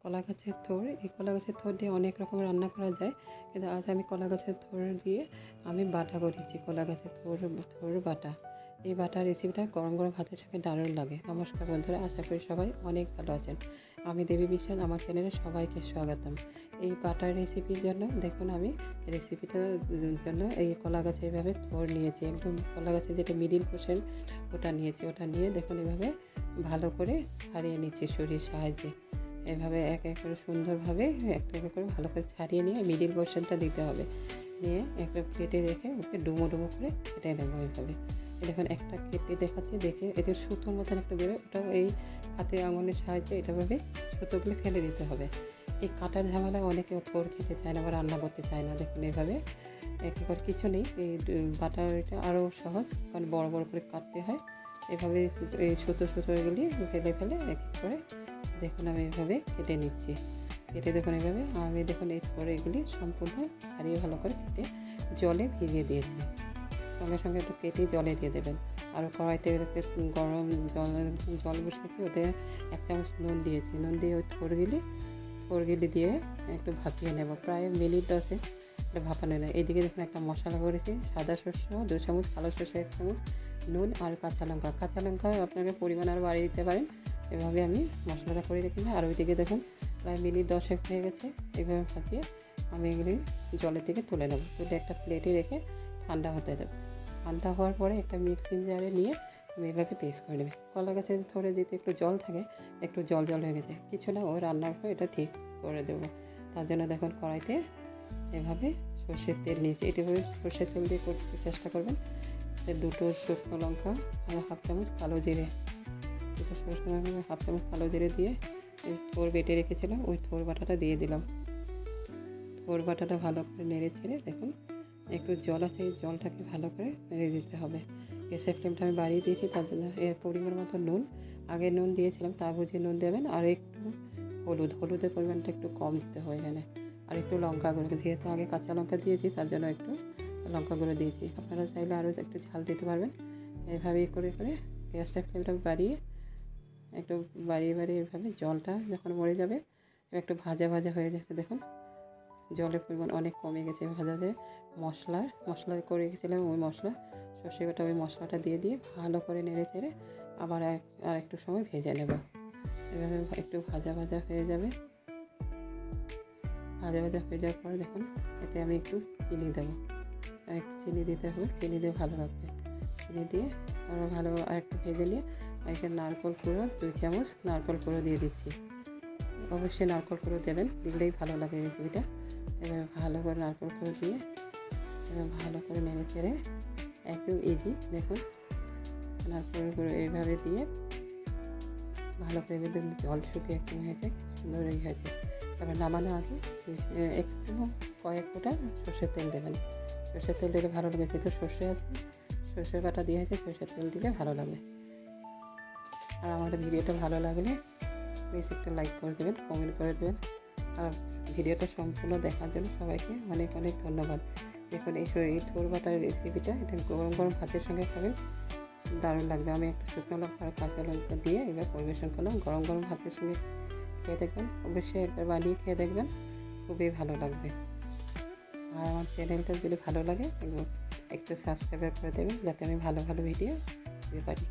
কলা গাছের থোড়। এই কলা গাছের থোড় দিয়ে অনেক রকম রান্না করা যায়, কিন্তু আজ আমি কলা গাছের থোড় দিয়ে আমি বাটা করেছি। কলা গাছের থোড় বাটা। এই বাটার রেসিপিটা গরম গরম ভাতের সঙ্গে দারুণ লাগে। নমস্কার বন্ধুরা, আশা করি সবাই অনেক ভালো আছেন। আমি দেবী বিশ্বাস, আমার চ্যানেলে সবাইকে স্বাগতম। এই বাটার রেসিপির জন্য দেখুন আমি রেসিপিটার জন্য এই কলা গাছে এইভাবে থোড় নিয়েছি। একদম কলা গাছে যেটা মিডিল পোর্শন ওটা নিয়েছি। ওটা নিয়ে দেখুন এভাবে ভালো করে ছাড়িয়ে নিচ্ছি ছুরির সাহায্যে। এভাবে এক এক করে সুন্দরভাবে একটা করে ভালো করে ছাড়িয়ে নিয়ে মিডিল পোর্শনটা দিতে হবে। নিয়ে একটা প্লেটে রেখে ওকে ডুমো ডুমো করে কেটে নেবো। এইভাবে দেখুন একটা কেটে দেখাচ্ছি, দেখে এতে সুতোর মতন একটা বেরোয়, ওটাও এই হাতে আঙুলের সাহায্যে এটাভাবে সুতোগুলো ফেলে দিতে হবে। এই কাটার ঝামেলায় অনেকে থোড় খেতে চায় না বা রান্না করতে চায় না। দেখুন এভাবে এক করে কিছু নেই। এই বাটারটা আরও সহজ, কারণ বড় বড় করে কাটতে হয়। এভাবে এই সুতো এগুলি ফেলে এক এক করে দেখুন আমি এভাবে কেটে নিচ্ছি। কেটে দেখুন এভাবে আমি দেখুন এরপরে এগুলি সম্পূর্ণ ছাড়িয়ে ভালো করে কেটে জলে ভিজিয়ে দিয়েছি। সঙ্গে সঙ্গে একটু কেটে জলে দিয়ে দেবেন। আর কড়াইতে গরম জল বসিয়েছি, ওতে 1 চামচ নুন দিয়েছি। নুন দিয়ে ওই থোড়গুলি দিয়ে একটু ভাপিয়ে নেব, প্রায় মিনিট 10 এটা ভাপানো নেয়। এইদিকে দেখুন একটা মশলা করেছি। সাদা সরষে 2 চামচ, কালো সরষে 1 চামচ, নুন আর কাঁচা লঙ্কা আপনাকে পরিমাণ আরও বাড়িয়ে দিতে পারেন। এভাবে আমি মশলাটা করে রেখেছি। আর ওইদিকে দেখুন প্রায় মিনিট 10 হয়ে গেছে। এইভাবে ভাপিয়ে আমি এগুলি জলের থেকে তুলে নেব। তুলে একটা প্লেটে রেখে ঠান্ডা হতে দেবো। ঠান্ডা হওয়ার পরে একটা মিক্সিং জারে নিয়ে আমি এভাবে পেস্ট করে নেবে। কলা গাছে থোড়ে যেতে একটু জল থাকে, একটু জল হয়ে গেছে, কিছু না, ও রান্নার পর এটা ঠিক করে দেবো। তার জন্য দেখুন কড়াইতে এভাবে সর্ষের তেল নিয়েছি। এটাভাবে সর্ষের তেল দিয়ে করতে চেষ্টা করবেন। 2 শুকনো লঙ্কা আর 1/2 চামচ কালো জিরে, 2 শুকনো লঙ্কা 1/2 চামচ কালো জিরে দিয়ে থোড় বেটে রেখেছিলাম, ওই থোড় বাটাটা দিয়ে দিলাম। থোড় বাটাটা ভালো করে নেড়ে ছেড়ে দেখুন একটু জল আছে, এই জলটাকে ভালো করে নেড়ে দিতে হবে। গ্যাসের ফ্লেমটা আমি বাড়িয়ে দিয়েছি, তার জন্য এর পরিমাণ মতো নুন, আগে নুন দিয়েছিলাম তা বুঝে নুন দেবেন। আর একটু হলুদের পরিমাণটা একটু কম দিতে হয় এখানে। আর একটু লঙ্কা গুঁড়ো, যেহেতু আগে কাঁচা লঙ্কা দিয়েছি তার জন্য একটু লঙ্কা গুঁড়ো দিয়েছি। আপনারা চাইলে আরও একটু ঝাল দিতে পারবেন। এইভাবেই করে গ্যাসটার ফ্লেমটা একটু বাড়িয়ে এভাবে জলটা যখন মরে যাবে, একটু ভাজা হয়ে যাচ্ছে। দেখুন জলের পরিমাণ অনেক কমে গেছে। ভাজা যে মশলা করে রেখেছিলাম, ওই সর্ষে বাটা ওই মশলাটা দিয়ে ভালো করে নেড়ে চেড়ে আবার আর একটু সময় ভেজে নেব। এভাবে একটু ভাজা হয়ে যাবে। ভাজা হয়ে যাওয়ার পরে দেখুন এতে আমি একটু চিনি দেবো। আর একটু চিনি দিতে হবে, চিনি দিয়ে ভালো লাগবে। চিনি দিয়ে আরও ভালো আর একটু ভেজে নিয়ে এখানে নারকেল কুড়ো 2 চামচ নারকেল কুড়ো দিয়ে দিচ্ছি। অবশ্যই নারকেল কুড়ো দেবেন, দিলেই ভালো লাগে রেসিপিটা। এবার ভালো করে নারকেল কুড়ো দিয়ে এবার ভালো করে নেড়ে চেড়ে একদম ইজি। দেখুন নারকেল কুড়ো এইভাবে দিয়ে ভালো করে দেখুন জল শুকিয়ে একদম হয়েছে, সুন্দর হয়েছে। তারপর নামানো আগে একটু কয়েক ফোঁটা সর্ষের তেল দেবেন। সর্ষের তেল দিলে ভালো লাগে, যেহেতু সর্ষে আছে, সর্ষের বাটা দিয়ে আছে, সর্ষের তেল দিলে ভালো লাগবে। আর আমার ভিডিওটা ভালো লাগলে প্লিজ একটা লাইক করে দেবেন, কমেন্ট করে দেবেন। আর ভিডিওটা সম্পূর্ণ দেখার জন্য সবাইকে অনেক ধন্যবাদ। দেখুন এই থোড় বাটার রেসিপিটা এটা গরম ভাতের সঙ্গে খাবেন, দারুণ লাগবে। আমি একটা শুকনো লঙ্কা আর কাঁচা লঙ্কা দিয়ে এবার পরিবেশন করলাম। গরম ভাতের সঙ্গে খেয়ে দেখবেন, অবশ্যই একবার বানিয়ে খেয়ে দেখবেন, খুবই ভালো লাগবে। আর আমার চ্যানেলটা যদি ভালো লাগে একটু সাবস্ক্রাইব করে দেবেন, যাতে আমি ভালো ভিডিও দিতে পারি।